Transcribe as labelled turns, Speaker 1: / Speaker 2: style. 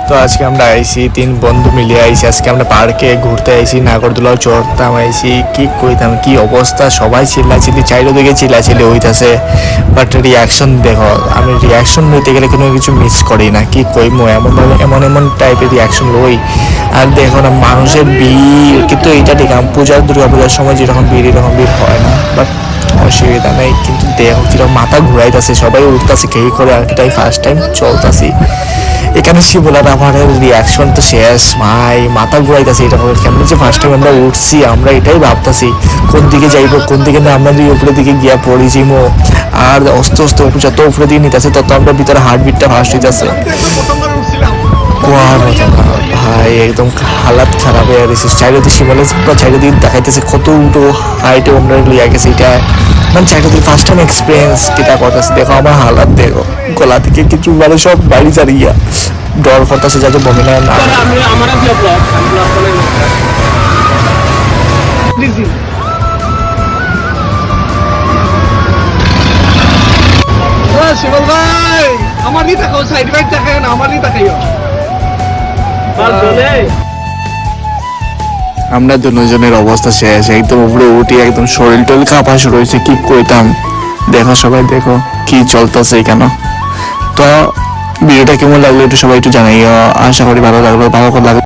Speaker 1: তো আজকে আমরা আইছি 3 বন্ধু মিলে আইছি। আজকে আমরা পার্কে ঘুরতে আইছি, নাগরদোলাও চড়তাম আইছি। কি কইতাম, কি অবস্থা, সবাই চিল্লাচিল্লি, চারিদিকে চিল্লাচিল্লি হইতাছে। বাট রিয়াকশন দেখো, আমি রিয়াকশন নিতে গেলে কোনো কিছু মিস করি না। কি কইমো, এমন এমন টাইপের রিয়াকশন লই। আর দেখো না, মানুষের ভিড়, কিন্তু এটা ঠিক দুর্গা পূজার সময় যেরকম ভিড় এরকম ভিড় হয় না। বাট অসুবিধা নেই, কিন্তু দেখো কিরকম মাথা ঘুরাইতেছে, সবাই উঠতেছে কে করে। আর এটাই ফার্স্ট টাইম চলতেছি এখানে। শিবলার আমার রিয়াকশন তো শেষ ভাই, মাথা ঘুরাইতেছে। এটা কেমন যে ফার্স্ট টাইম আমরা উঠছি, আমরা এটাই ভাবতেছি কোন দিকে যাইবো, কোন দিকে না আমরা উপরের দিকে গিয়া পড়ি যাইবো। আর আস্তে আস্তে যত উপরে দিকে নিতেছে তত আমরা ভিতরে হার্টবিটটা ফাস্ট হইতেছে। কোয়ার মতো না ভাই, একদম হালাত খারাপ হয়ে গেছে। চারিদিকে শিবলের চারিদিকে দেখাইতেছে কত উল্টো হাইটে আমরা লিয়া গেছে। এটা মানে চারিদিকে ফার্স্ট টাইম এক্সপিরিয়েন্স যেটা করতেছে। দেখো আমার হালাত, দেখো গলা থেকে কিছু মানে সব বাড়ি চারিয়া ডর করতেছে যাতে বমি না না।
Speaker 2: শিবল ভাই আমার দিকে তাকাও, সাইড বাইক তাকাও না, আমার দিকে তাকাইও।
Speaker 1: আমরা দুজনের অবস্থা শেষ, একদম উপরে উঠি, একদম শরীর টরীর কাঁপা শুরু হয়েছে। কি কইতাম, দেখো সবাই দেখো কি চলতেছে কেন। তো ভিডিওটা কেমন লাগলো একটু সবাই একটু জানাইও। আশা করি ভালো লাগলো, ভালো লাগলো।